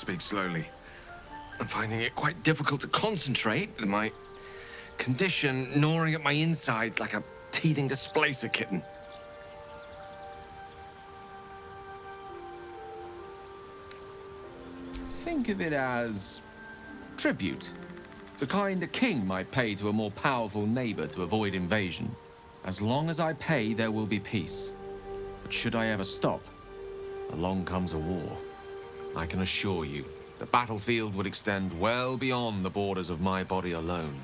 speak slowly. I'm finding it quite difficult to concentrate, with my condition gnawing at my insides like a teething displacer kitten. Think of it as tribute. The kind a king might pay to a more powerful neighbor to avoid invasion. As long as I pay, there will be peace. But should I ever stop, along comes a war. I can assure you, the battlefield would extend well beyond the borders of my body alone.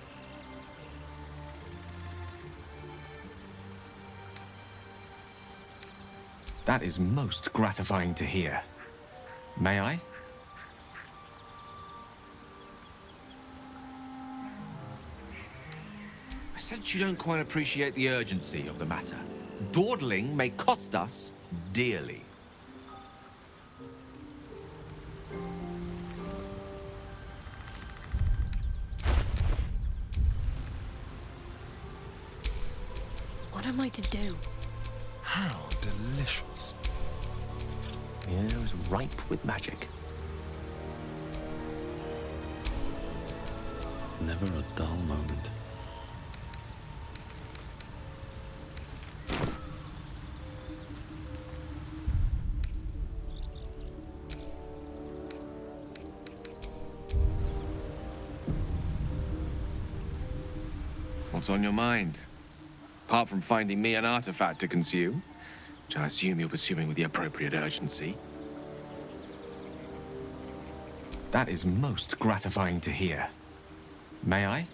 That is most gratifying to hear. May I? I sense you don't quite appreciate the urgency of the matter. Dawdling may cost us dearly. What am I to do? How delicious. The air is ripe with magic. Never a dull moment. What's on your mind? Apart from finding me an artifact to consume, which I assume you're pursuing with the appropriate urgency. That is most gratifying to hear. May I?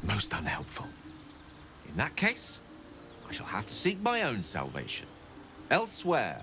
Most unhelpful. In that case, I shall have to seek my own salvation. Elsewhere.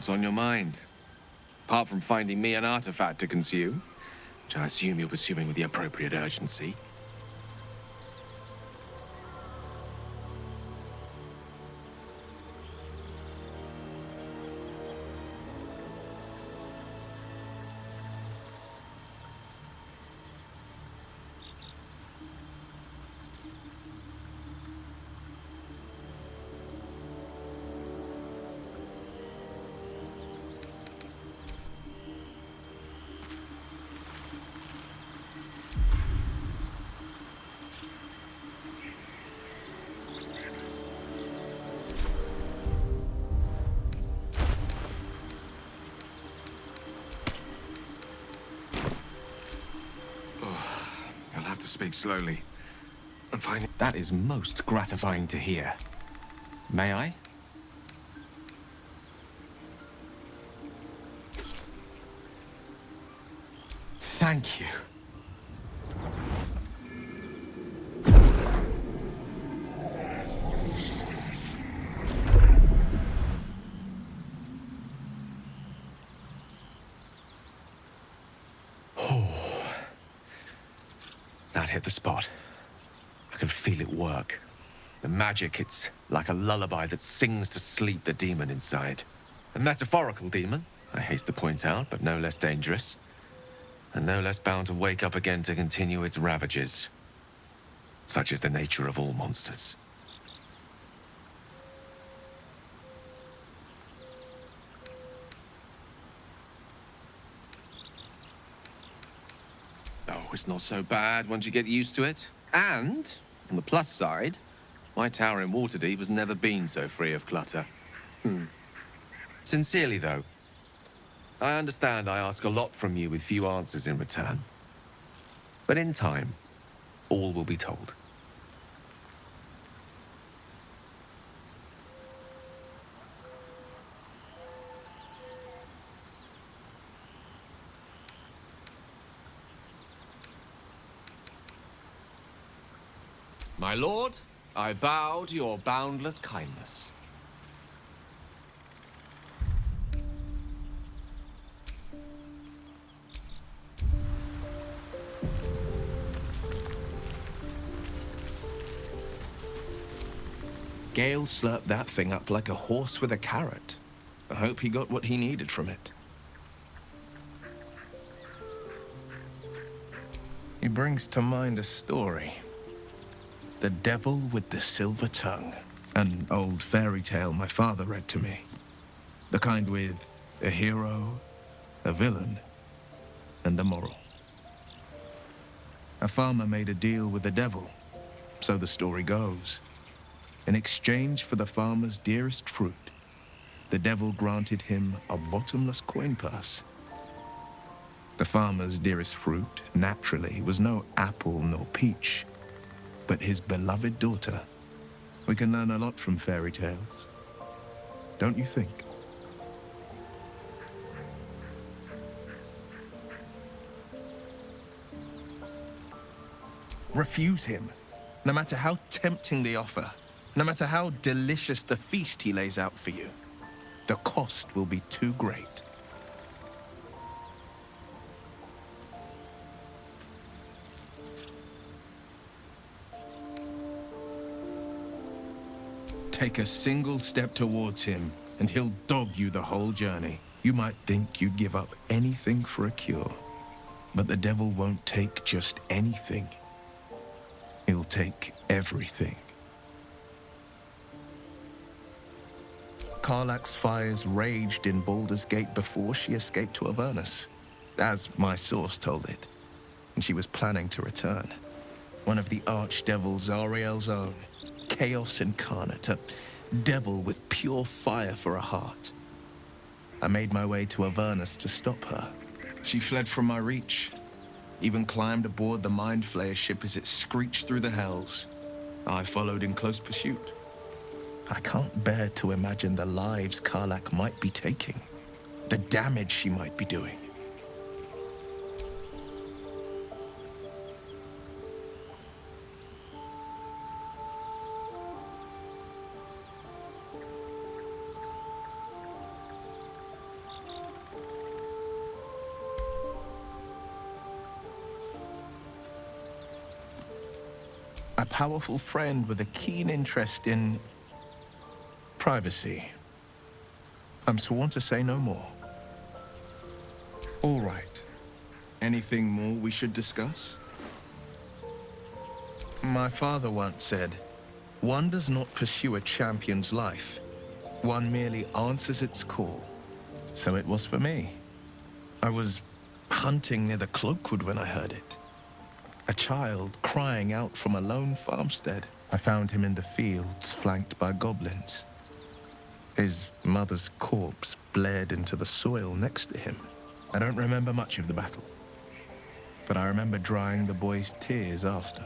What's on your mind? Apart from finding me an artifact to consume, which I assume you're pursuing with the appropriate urgency. You'll have to speak slowly. I'm finding... That is most gratifying to hear. May I? Thank you. That hit the spot. I can feel it work. The magic, it's like a lullaby that sings to sleep the demon inside. A metaphorical demon, I haste to point out, but no less dangerous. And no less bound to wake up again to continue its ravages. Such is the nature of all monsters. Oh, it's not so bad once you get used to it. And, on the plus side, my tower in Waterdeep has never been so free of clutter. Sincerely, though, I understand I ask a lot from you with few answers in return. But in time, all will be told. My lord, I bow to your boundless kindness. Gale slurped that thing up like a horse with a carrot. I hope he got what he needed from it. He brings to mind a story. The Devil with the Silver Tongue. An old fairy tale my father read to me. The kind with a hero, a villain, and a moral. A farmer made a deal with the devil, so the story goes. In exchange for the farmer's dearest fruit, the devil granted him a bottomless coin purse. The farmer's dearest fruit, naturally, was no apple nor peach, but his beloved daughter. We can learn a lot from fairy tales, don't you think? Refuse him, no matter how tempting the offer, no matter how delicious the feast he lays out for you. The cost will be too great. Take a single step towards him, and he'll dog you the whole journey. You might think you'd give up anything for a cure, but the devil won't take just anything. He'll take everything. Karlach's fires raged in Baldur's Gate before she escaped to Avernus, as my source told it, and she was planning to return. One of the archdevil Zariel's own, chaos incarnate, a devil with pure fire for a heart. I made my way to Avernus to stop her. She fled from my reach, even climbed aboard the Mind Flayer ship as it screeched through the hells. I followed in close pursuit. I can't bear to imagine the lives Karlach might be taking, the damage she might be doing. A powerful friend with a keen interest in privacy. I'm sworn to say no more. All right. Anything more we should discuss? My father once said, one does not pursue a champion's life. One merely answers its call. So it was for me. I was hunting near the Cloakwood when I heard it. A child crying out from a lone farmstead. I found him in the fields, flanked by goblins. His mother's corpse bled into the soil next to him. I don't remember much of the battle, but I remember drying the boy's tears after.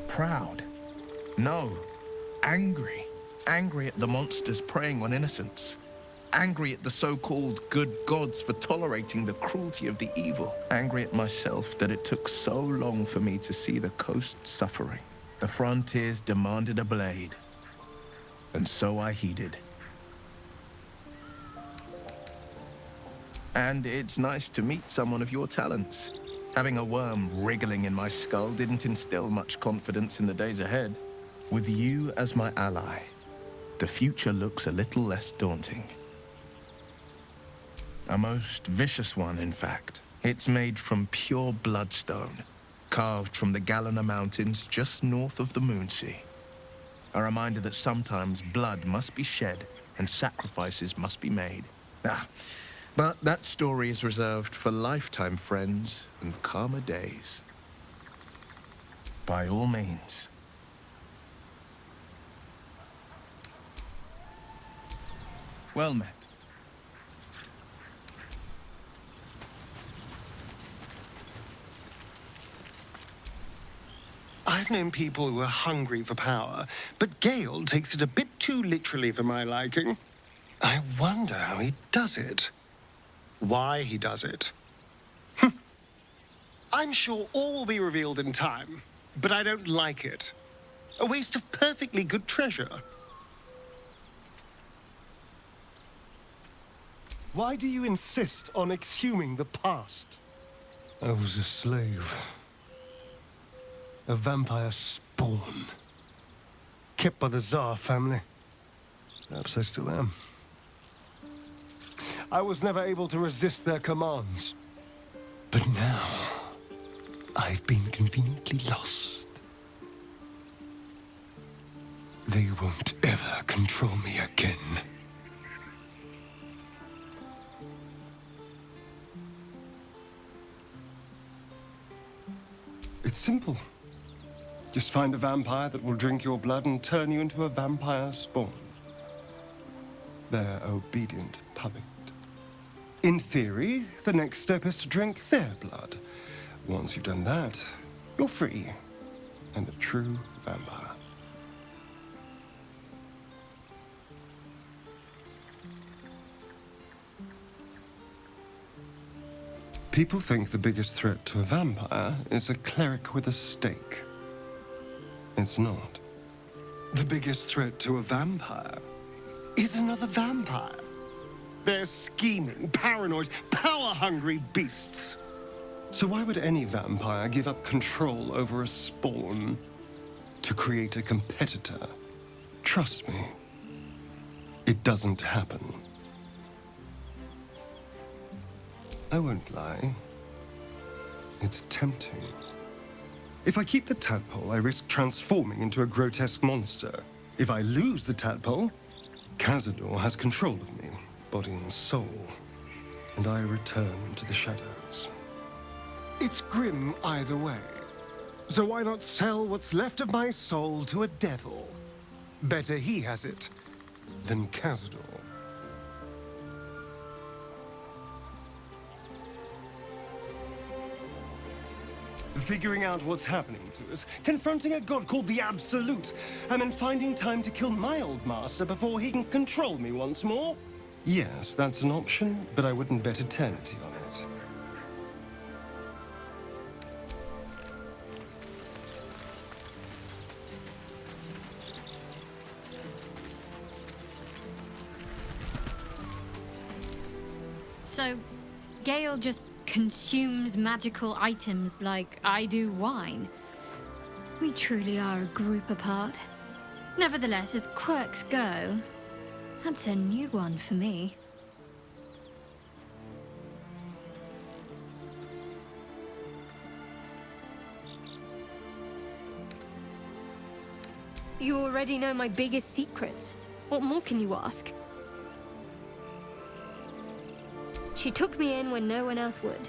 Proud. No. Angry. Angry at the monsters preying on innocents. Angry at the so-called good gods for tolerating the cruelty of the evil. Angry at myself that it took so long for me to see the coast suffering. The frontiers demanded a blade. And so I heeded. And it's nice to meet someone of your talents. Having a worm wriggling in my skull didn't instill much confidence in the days ahead. With you as my ally, the future looks a little less daunting. A most vicious one, in fact. It's made from pure bloodstone, carved from the Galena Mountains just north of the Moonsea. A reminder that sometimes blood must be shed and sacrifices must be made. But that story is reserved for lifetime friends and calmer days. By all means. Well met. I've known people who are hungry for power, but Gale takes it a bit too literally for my liking. I wonder how he does it. Why he does it. I'm sure all will be revealed in time, but I don't like it. A waste of perfectly good treasure. Why do you insist on exhuming the past? I was a slave. A vampire spawn. Kept by the Tsar family. Perhaps I still am. I was never able to resist their commands. But now, I've been conveniently lost. They won't ever control me again. It's simple. Just find a vampire that will drink your blood and turn you into a vampire spawn. Their obedient puppet. In theory, the next step is to drink their blood. Once you've done that, you're free and a true vampire. People think the biggest threat to a vampire is a cleric with a stake. It's not. The biggest threat to a vampire is another vampire. They're scheming, paranoid, power-hungry beasts. So why would any vampire give up control over a spawn to create a competitor? Trust me, it doesn't happen. I won't lie. It's tempting. If I keep the tadpole, I risk transforming into a grotesque monster. If I lose the tadpole, Cazador has control of me, body and soul, and I return to the shadows. It's grim either way. So why not sell what's left of my soul to a devil? Better he has it than Cazador. figuring out what's happening to us, confronting a god called the Absolute, and then finding time to kill my old master before he can control me once more? Yes, that's an option, but I wouldn't bet eternity on it. So, Gale just consumes magical items like I do wine. We truly are a group apart. Nevertheless, as quirks go, that's a new one for me. You already know my biggest secrets. What more can you ask? She took me in when no one else would.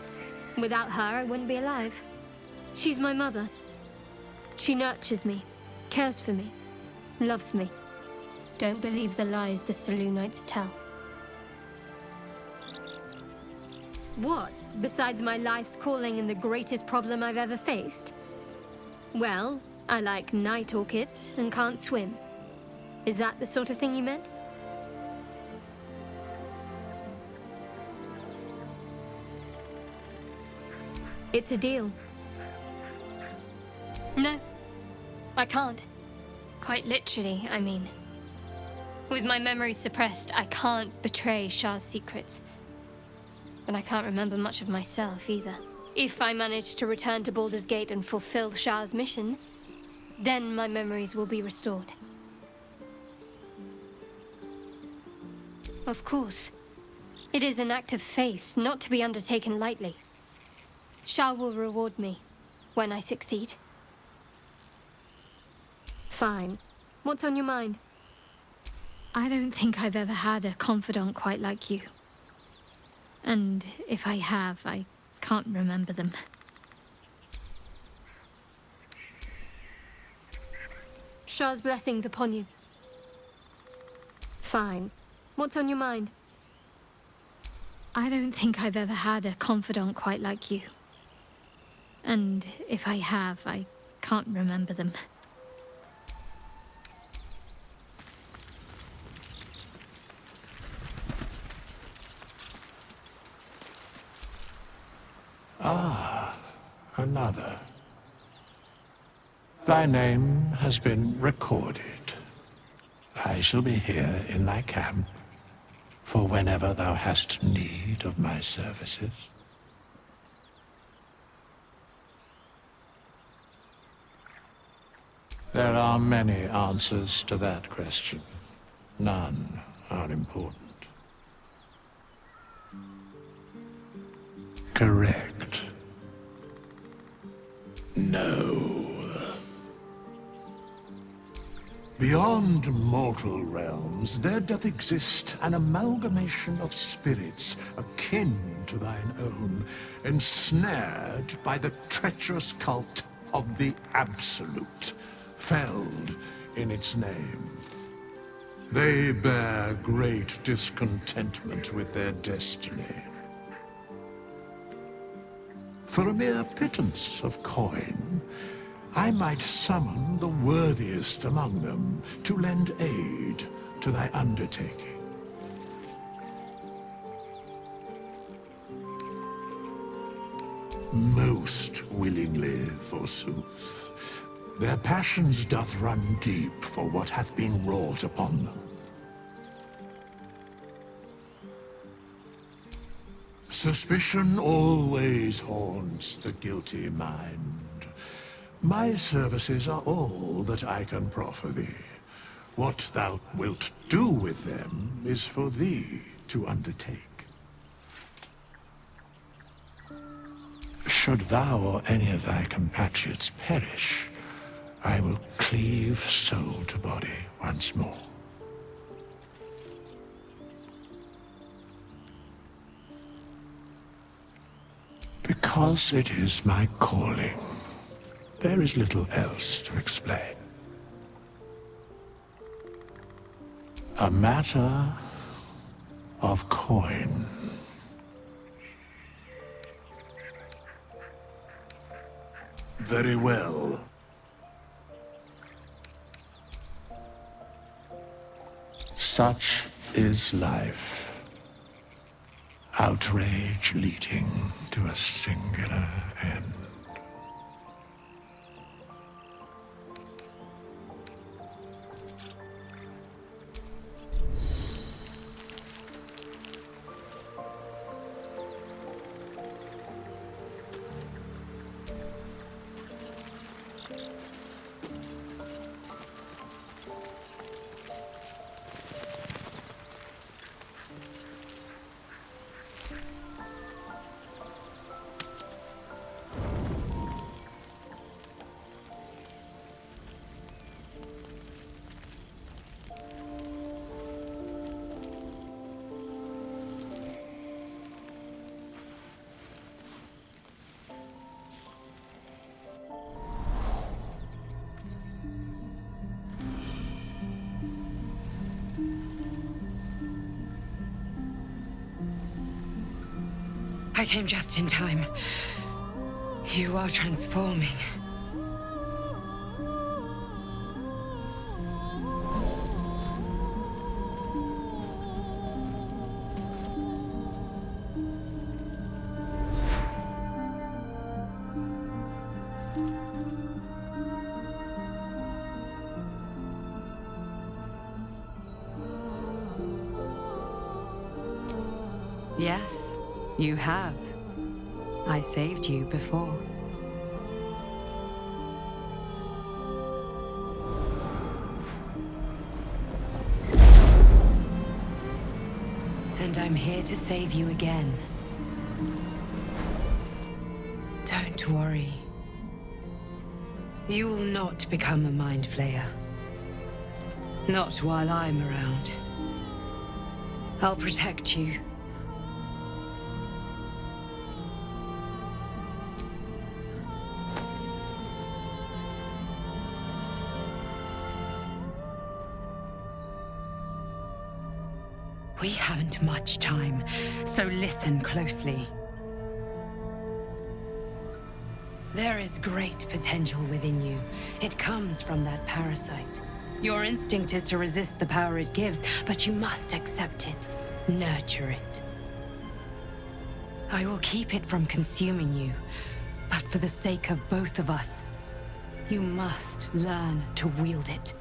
Without her, I wouldn't be alive. She's my mother. She nurtures me, cares for me, loves me. Don't believe the lies the Selûnites tell. What, besides my life's calling and the greatest problem I've ever faced? Well, I like night orchids and can't swim. Is that the sort of thing you meant? It's a deal. No, I can't. Quite literally, I mean. With my memory suppressed, I can't betray Shah's secrets. But I can't remember much of myself either. If I manage to return to Baldur's Gate and fulfill Shah's mission, then my memories will be restored. Of course. It is an act of faith, not to be undertaken lightly. Shah will reward me when I succeed. Fine. What's on your mind? I don't think I've ever had a confidant quite like you. And if I have, I can't remember them. Shah's blessings upon you. Fine. What's on your mind? I don't think I've ever had a confidant quite like you. And if I have, I can't remember them. Another. Thy name has been recorded. I shall be here in thy camp for whenever thou hast need of my services. There are many answers to that question. None are important. Correct. No. Beyond mortal realms, there doth exist an amalgamation of spirits akin to thine own, ensnared by the treacherous cult of the Absolute, felled in its name. They bear great discontentment with their destiny. For a mere pittance of coin, I might summon the worthiest among them to lend aid to thy undertaking. Most willingly, forsooth. Their passions doth run deep for what hath been wrought upon them. Suspicion always haunts the guilty mind. My services are all that I can proffer thee. What thou wilt do with them is for thee to undertake. Should thou or any of thy compatriots perish, I will cleave soul to body once more. Because it is my calling, there is little else to explain. A matter of coin. Very well. Such is life. Outrage leading to a singular end. I came just in time. You are transforming. Yes, you have. I saved you before. And I'm here to save you again. Don't worry. You will not become a Mind Flayer. Not while I'm around. I'll protect you. We haven't much time, so listen closely. There is great potential within you. It comes from that parasite. Your instinct is to resist the power it gives, but you must accept it, nurture it. I will keep it from consuming you, but for the sake of both of us, you must learn to wield it.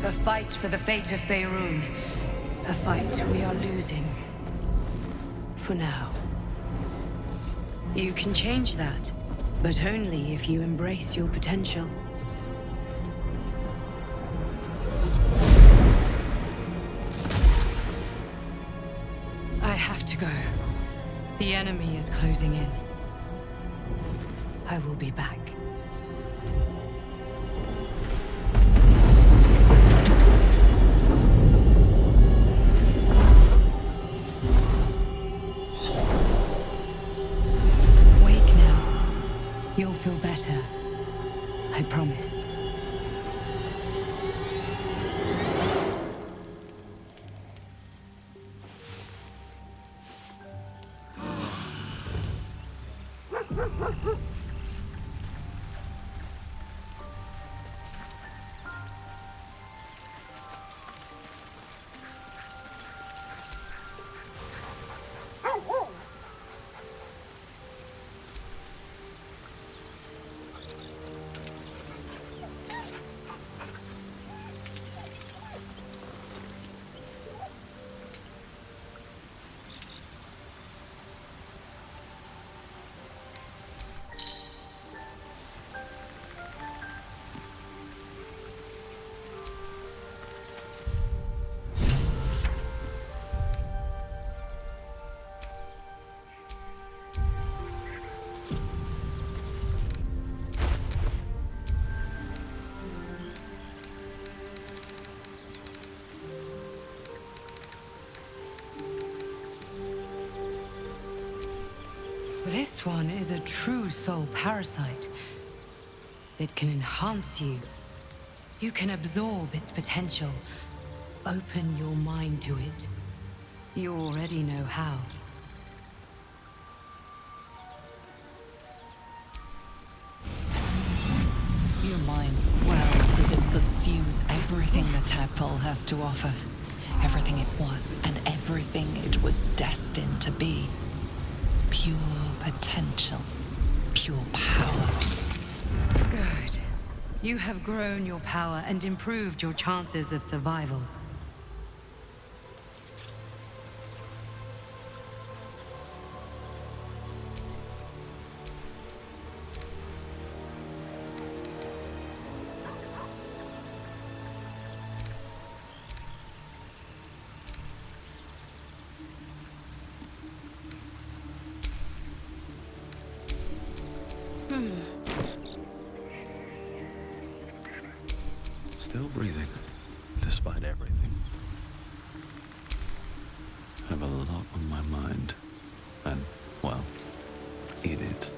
A fight for the fate of Faerun. A fight we are losing. For now. You can change that, but only if you embrace your potential. I have to go. The enemy is closing in. I will be back. You'll feel better. I promise. This one is a true soul parasite. It can enhance you. You can absorb its potential. Open your mind to it. You already know how. Your mind swells as it subsumes everything the tadpole has to offer. Everything it was and everything it was destined to be. Pure potential. Pure power. Good. You have grown your power and improved your chances of survival. Still breathing, despite everything. Have a lot on my mind. And, well, eat it.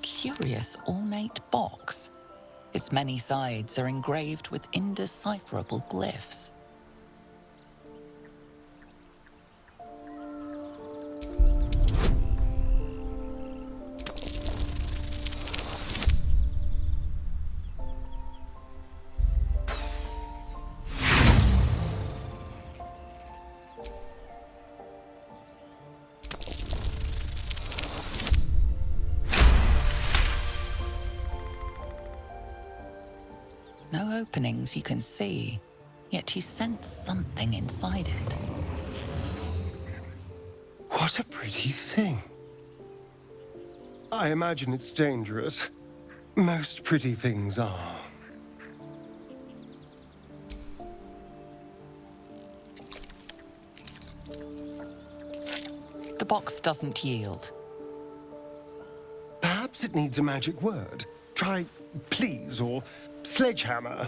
Curious ornate box. Its many sides are engraved with indecipherable glyphs. No openings you can see, yet you sense something inside it. What a pretty thing. I imagine it's dangerous. Most pretty things are. The box doesn't yield. Perhaps it needs a magic word. Try please or sledgehammer.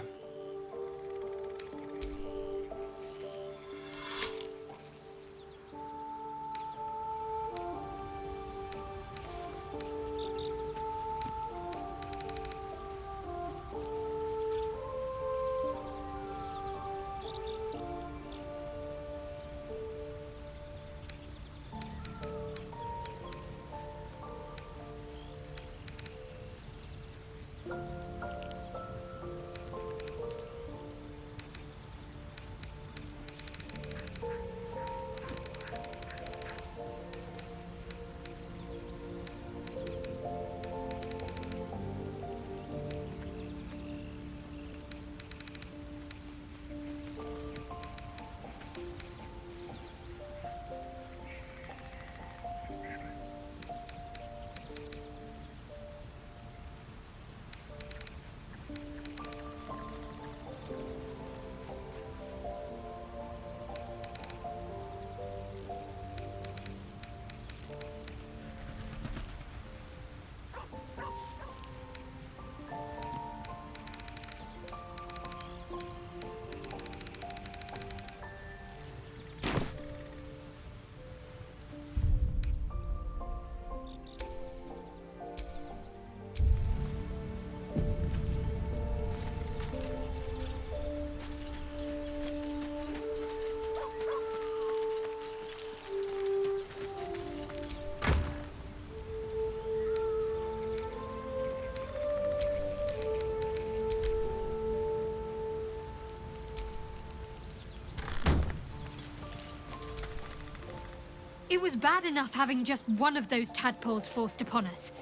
It was bad enough having just one of those tadpoles forced upon us.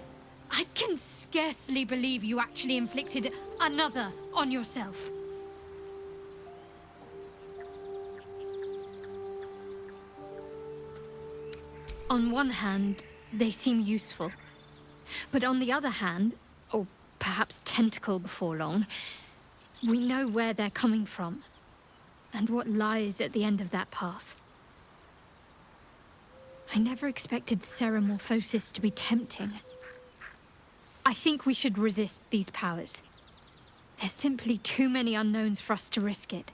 I can scarcely believe you actually inflicted another on yourself. On one hand, they seem useful. But on the other hand, or perhaps tentacle before long, we know where they're coming from and what lies at the end of that path. I never expected ceremorphosis to be tempting. I think we should resist these powers. There's simply too many unknowns for us to risk it.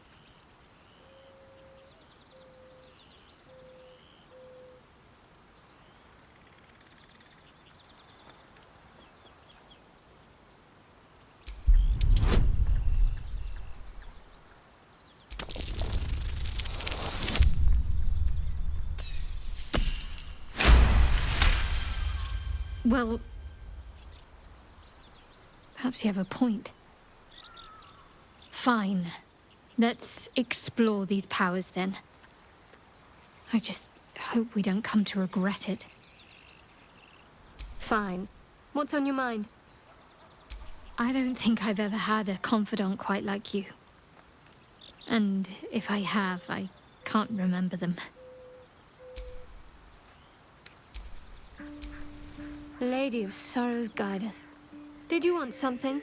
Well, perhaps you have a point. Fine. Let's explore these powers then. I just hope we don't come to regret it. Fine. What's on your mind? I don't think I've ever had a confidant quite like you. And if I have, I can't remember them. Lady of Sorrows, guide us. Did you want something?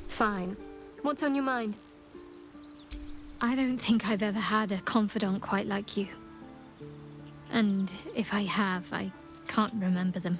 Fine. What's on your mind? I don't think I've ever had a confidant quite like you. And if I have, I can't remember them.